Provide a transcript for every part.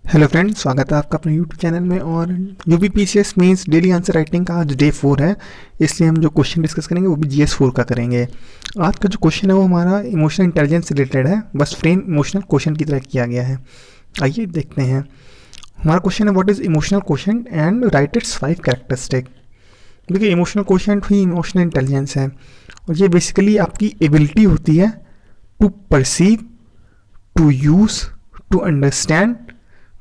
Hello friends, स्वागत है आपका अपने यूट्यूब चैनल में। और UPPCS means daily answer writing का आज डे 4 है, इसलिए हम जो क्वेश्चन डिस्कस करेंगे वो भी जीएस 4 का करेंगे। आज का जो क्वेश्चन है वो हमारा इमोशनल इंटेलिजेंस से रिलेटेड है, बस फ्रेम इमोशनल क्वेश्चन की तरह किया गया है। आइए देखते हैं। हमारा क्वेश्चन है what is emotional question and right it's 5 characteristic. देखिए, इमोशनल क्वेश्चन ही इमोशनल इंटेलिजेंस है, और ये बेसिकली आपकी एबिलिटी होती है to perceive, to use, to understand,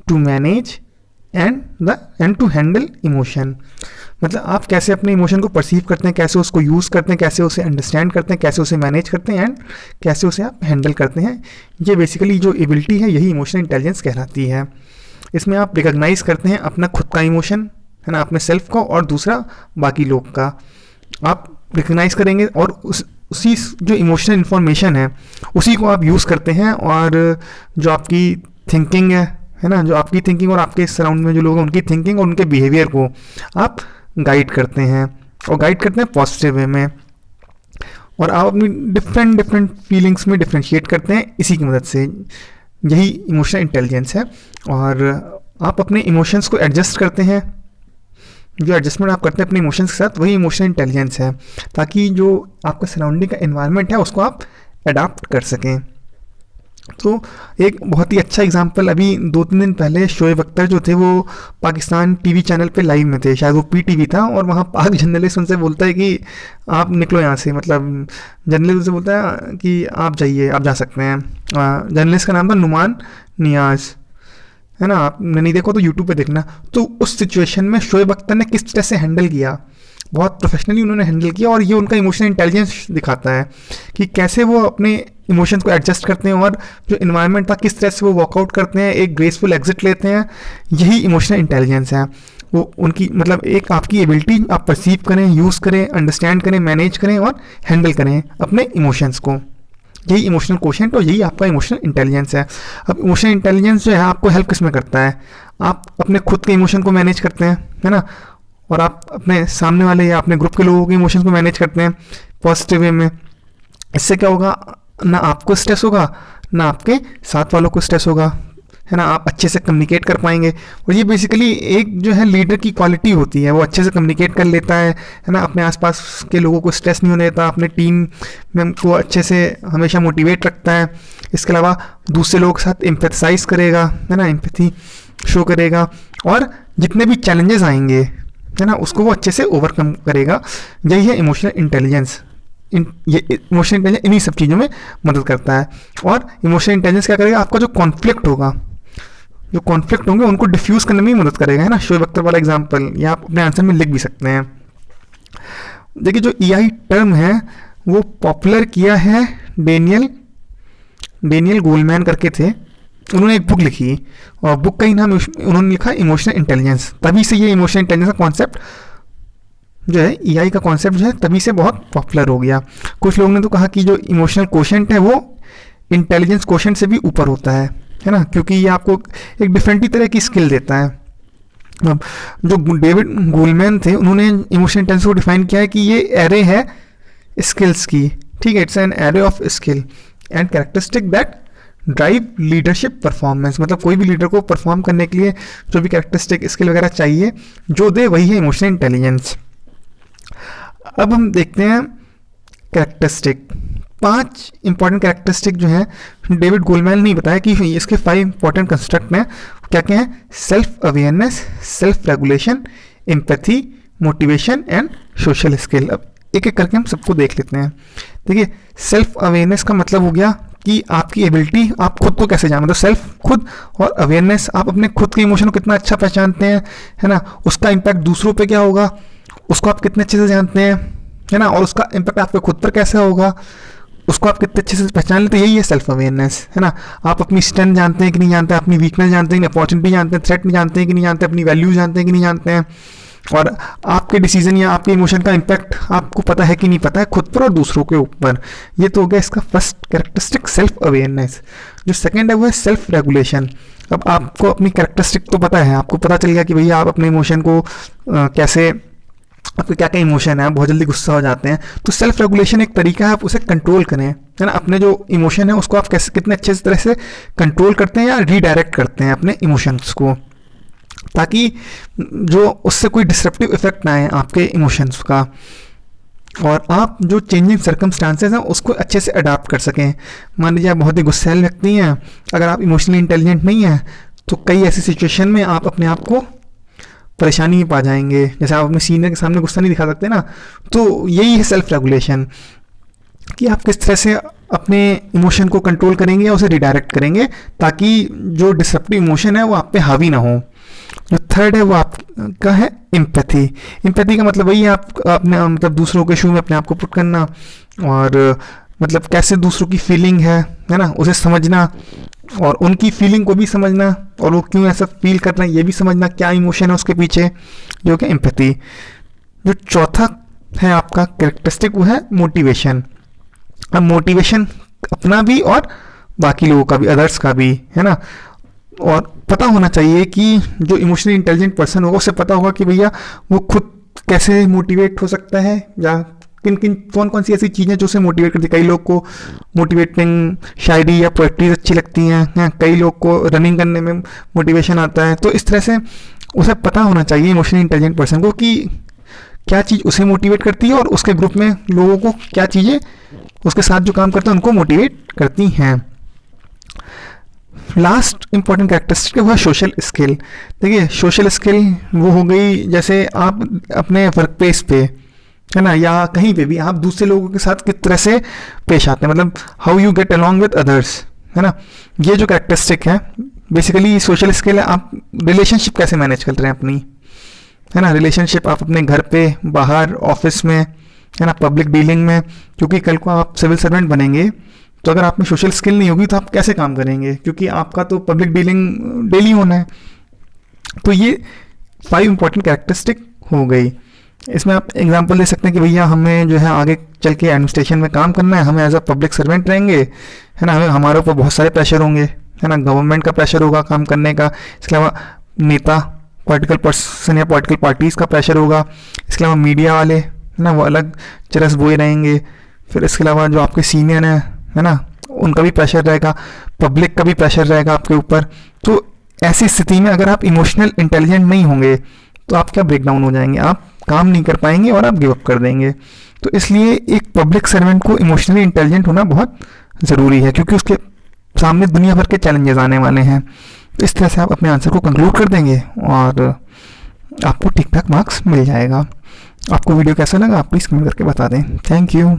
to manage and to handle emotion. मतलब आप कैसे अपने इमोशन को परसीव करते हैं, कैसे उसको यूज़ करते हैं, कैसे उसे अंडरस्टैंड करते हैं, कैसे उसे मैनेज करते हैं एंड कैसे उसे आप हैंडल करते हैं। ये बेसिकली जो एबिलिटी है यही इमोशनल इंटेलिजेंस कहलाती है। इसमें आप रिकॉग्नाइज करते हैं अपना खुद का इमोशन, है ना, अपने सेल्फ का, और दूसरा बाकी लोग का। आप रिकॉग्नाइज करेंगे और उसी जो इमोशनल इन्फॉर्मेशन है उसी को आप यूज़ करते हैं, और जो आपकी थिंकिंग है ना, जो आपकी थिंकिंग और आपके सराउंड में जो लोग हैं उनकी थिंकिंग और उनके बिहेवियर को आप गाइड करते हैं, और गाइड करते हैं पॉजिटिव वे में। और आप अपनी डिफरेंट फीलिंग्स में डिफ्रेंशिएट करते हैं इसी की मदद से। यही इमोशनल इंटेलिजेंस है। और आप अपने इमोशंस को एडजस्ट करते हैं, जो एडजस्टमेंट आप करते हैं अपने इमोशंस के साथ, वही इमोशनल इंटेलिजेंस है, ताकि जो आपका सराउंडिंग का एनवायरनमेंट है उसको आप अडाप्ट कर सकें। तो एक बहुत ही अच्छा एग्जांपल, अभी 2-3 दिन पहले शोएब अख्तर जो थे वो पाकिस्तान टीवी चैनल पे लाइव में थे, शायद वो पीटीवी था, और वहाँ पाक जर्नलिस्ट उनसे बोलता है कि आप निकलो यहाँ से। मतलब जर्नलिस्ट उनसे बोलता है कि आप जाइए, आप जा सकते हैं। जर्नलिस्ट का नाम था नुमान नियाज़, है ना, आपने नहीं देखो तो यूट्यूब पे देखना। तो उस सिचुएशन में शोएब अख्तर ने किस तरह से हैंडल किया, बहुत प्रोफेशनली उन्होंने हैंडल किया, और ये उनका इमोशनल इंटेलिजेंस दिखाता है कि कैसे वो अपने इमोशंस को एडजस्ट करते हैं, और जो इन्वायरमेंट था किस तरह से वो वर्कआउट करते हैं, एक ग्रेसफुल एग्जिट लेते हैं। यही इमोशनल इंटेलिजेंस है। वो उनकी मतलब एक आपकी एबिलिटी आप परसीव करें, यूज़ करें, अंडरस्टैंड करें, मैनेज करें और हैंडल करें अपने इमोशंस को। यही इमोशनल क्वोशंट और यही आपका इमोशनल इंटेलिजेंस है। अब इमोशनल इंटेलिजेंस जो है आपको हेल्प किस में करता है? आप अपने खुद के इमोशन को मैनेज करते हैं, है ना, और आप अपने सामने वाले या अपने ग्रुप के लोगों के इमोशंस को मैनेज करते हैं पॉजिटिव वे में। इससे क्या होगा, ना आपको स्ट्रेस होगा, ना आपके साथ वालों को स्ट्रेस होगा, है ना, आप अच्छे से कम्युनिकेट कर पाएंगे। और ये बेसिकली एक जो है लीडर की क्वालिटी होती है, वो अच्छे से कम्युनिकेट कर लेता है ना, अपने आसपास के लोगों को स्ट्रेस नहीं होने देता, अपने टीम में को अच्छे से हमेशा मोटिवेट रखता है। इसके अलावा दूसरे लोगों के साथ एम्पैथाइज करेगा, है ना, एम्पैथी शो करेगा, और जितने भी चैलेंजेस आएंगे, है ना, उसको वो अच्छे से ओवरकम करेगा। यही है इमोशनल इंटेलिजेंस। ये इमोशनल इंटेलिजेंस इन्हीं सब चीज़ों में मदद करता है। और इमोशनल इंटेलिजेंस क्या करेगा, आपका जो कॉन्फ्लिक्ट होगा, जो कॉन्फ्लिक्ट होंगे उनको डिफ्यूज़ करने में भी मदद करेगा, है ना। शोएब अख्तर वाला एग्जांपल या आप अपने आंसर में लिख भी सकते हैं। देखिए, जो ईआई टर्म है वो पॉपुलर किया है डेनियल गोलमैन करके थे। उन्होंने एक बुक लिखी, और बुक का ही नाम उन्होंने लिखा इमोशनल इंटेलिजेंस। तभी से ये इमोशनल इंटेलिजेंस का कॉन्सेप्ट जो है, ईआई का कॉन्सेप्ट जो है, तभी से बहुत पॉपुलर हो गया। कुछ लोगों ने तो कहा कि जो इमोशनल क्वोशंट है वो इंटेलिजेंस क्वोशंट से भी ऊपर होता है ना, क्योंकि ये आपको एक डिफरेंट ही तरह की स्किल देता है। अब जो डेविड गोलमैन थे उन्होंने इमोशनल इंटेलिजेंस को डिफाइन किया है कि ये एरे है स्किल्स की, ठीक है, it's an array of skill and characteristic that drive leadership performance. मतलब कोई भी लीडर को परफॉर्म करने के लिए जो भी कैरेक्टरिस्टिक स्किल वगैरह चाहिए, जो दे वही है इमोशनल इंटेलिजेंस। अब हम देखते हैं कैरेक्टरिस्टिक। 5 इंपॉर्टेंट कैरेक्टरिस्टिक जो है डेविड गोलमैन ने बताया कि इसके 5 इंपॉर्टेंट कंस्ट्रक्ट हैं। क्या क्या है? Self awareness, self regulation, empathy, motivation and social skill. अब एक एक करके हम सबको देख लेते हैं। देखिए, सेल्फ अवेयरनेस का मतलब हो गया कि आपकी एबिलिटी, आप खुद को कैसे जान, मतलब सेल्फ खुद, और अवेयरनेस आप अपने खुद के इमोशन को कितना अच्छा पहचानते हैं, है ना, उसका इम्पैक्ट दूसरों पे क्या होगा, उसको आप कितने अच्छे से जानते हैं, है ना, और उसका इम्पैक्ट आपके खुद पर कैसे होगा, उसको आप कितने अच्छे से पहचान लेते हैं। यही है सेल्फ अवेयरनेस, है ना। आप अपनी स्ट्रेंथ जानते हैं कि नहीं जानते हैं, अपनी वीकनेस जानते हैं कि अपॉर्चुनिटी जानते हैं, थ्रेट नहीं जानते हैं कि नहीं जानते हैं, अपनी वैल्यू जानते हैं कि नहीं जानते हैं, और आपके डिसीजन या आपके इमोशन का इम्पैक्ट आपको पता है कि नहीं पता है खुद पर और दूसरों के ऊपर। ये तो हो गया इसका फर्स्ट कैरेक्टरिस्टिक, सेल्फ अवेयरनेस। जो सेकंड है वो है सेल्फ रेगुलेशन। अब आपको अपनी कैरेक्टरिस्टिक तो पता है, आपको पता चल गया कि भैया आप अपने इमोशन को कैसे आपके क्या क्या इमोशन है, आप बहुत जल्दी गुस्सा हो जाते हैं, तो सेल्फ रेगुलेशन एक तरीका है, आप उसे कंट्रोल करें, है ना। अपने जो इमोशन है उसको आप कैसे कितने अच्छे तरह से कंट्रोल करते हैं या रीडायरेक्ट करते हैं अपने इमोशंस को, ताकि जो उससे कोई डिस्ट्रप्टिव इफेक्ट ना आए आपके इमोशंस का, और आप जो चेंजिंग सर्कमस्टांसेस हैं उसको अच्छे से अडाप्ट कर सकें। मान लीजिए आप बहुत ही गुस्सैल व्यक्ति हैं, अगर आप इमोशनली इंटेलिजेंट नहीं हैं तो कई ऐसी सिचुएशन में आप अपने आप को परेशानी में पा जाएंगे। जैसे आप अपने सीनियर के सामने गुस्सा नहीं दिखा सकते ना, तो यही है सेल्फ रेगुलेशन, कि आप किस तरह से अपने इमोशन को कंट्रोल करेंगे या उसे रिडायरेक्ट करेंगे ताकि जो डिसरप्टिव इमोशन है वो आप पे हावी ना हो। जो थर्ड है वो आपका है एम्पैथी। एम्पैथी का मतलब वही है आप अपने मतलब दूसरों के शू में अपने आप को पुट करना, और मतलब कैसे दूसरों की फीलिंग है ना, उसे समझना और उनकी फीलिंग को भी समझना, और वो क्यों ऐसा फील कर रहे हैं ये भी समझना, क्या इमोशन है उसके पीछे, जो कि एम्पैथी। जो चौथा है आपका कैरेक्टरिस्टिक वो है मोटिवेशन। अब मोटिवेशन अपना भी और बाकी लोगों का भी, अदर्स का भी, है ना। और पता होना चाहिए कि जो इमोशनली इंटेलिजेंट पर्सन होगा उसे पता होगा कि भैया वो खुद कैसे मोटिवेट हो सकता है, या किन किन कौन कौन सी ऐसी चीज़ें जो उसे मोटिवेट करती है। कई लोग को मोटिवेटिंग शायरी या पोएट्रीज अच्छी लगती हैं, कई लोग को रनिंग करने में मोटिवेशन आता है। तो इस तरह से उसे पता होना चाहिए इमोशनली इंटेलिजेंट पर्सन को कि क्या चीज़ उसे मोटिवेट करती है और उसके ग्रुप में लोगों को क्या चीज़ें उसके साथ जो काम करते हैं उनको मोटिवेट करती हैं। लास्ट इंपॉर्टेंट कैरेक्टरिस्टिक है सोशल स्किल। देखिए सोशल स्किल वो हो गई जैसे आप अपने वर्क प्लेस पे, है ना, या कहीं पे भी आप दूसरे लोगों के साथ किस तरह से पेश आते हैं, मतलब how you get along with others, है ना। ये जो कैरेक्टरिस्टिक है बेसिकली सोशल स्किल है, आप रिलेशनशिप कैसे मैनेज कर रहे हैं अपनी, है ना। रिलेशनशिप आप अपने घर पे, बाहर, ऑफिस में, है ना, पब्लिक डीलिंग में, क्योंकि कल को आप सिविल सर्वेंट बनेंगे तो अगर आप में सोशल स्किल नहीं होगी तो आप कैसे काम करेंगे, क्योंकि आपका तो पब्लिक डीलिंग डेली होना है। तो ये 5 इंपॉर्टेंट कैरेक्टरिस्टिक हो गई। इसमें आप एग्जांपल दे सकते हैं कि भैया हमें जो है आगे चल के एडमिनिस्ट्रेशन में काम करना है, हमें एज अ पब्लिक सर्वेंट रहेंगे, है ना, हमें हमारे ऊपर बहुत सारे प्रेशर होंगे, है ना, गवर्नमेंट का प्रेशर होगा काम करने का, इसके अलावा नेता, पॉलिटिकल पर्सन या पॉलिटिकल पार्टीज़ का प्रेशर होगा, इसके अलावा मीडिया वाले, है ना, वो अलग चरस बोए रहेंगे, फिर इसके अलावा जो आपके सीनियर हैं, है ना, उनका भी प्रेशर रहेगा, पब्लिक का भी प्रेशर रहेगा आपके ऊपर। तो ऐसी स्थिति में अगर आप इमोशनल इंटेलिजेंट नहीं होंगे तो आप क्या ब्रेकडाउन हो जाएंगे, आप काम नहीं कर पाएंगे और आप गिव अप कर देंगे। तो इसलिए एक पब्लिक सर्वेंट को इमोशनली इंटेलिजेंट होना बहुत ज़रूरी है, क्योंकि उसके सामने दुनिया भर के चैलेंजेस आने वाले हैं। तो इस तरह से आप अपने आंसर को कंक्लूड कर देंगे और आपको ठीक ठाक मार्क्स मिल जाएगा। आपको वीडियो कैसा लगा आप प्लीज़ कमेंट करके बता दें। Thank you.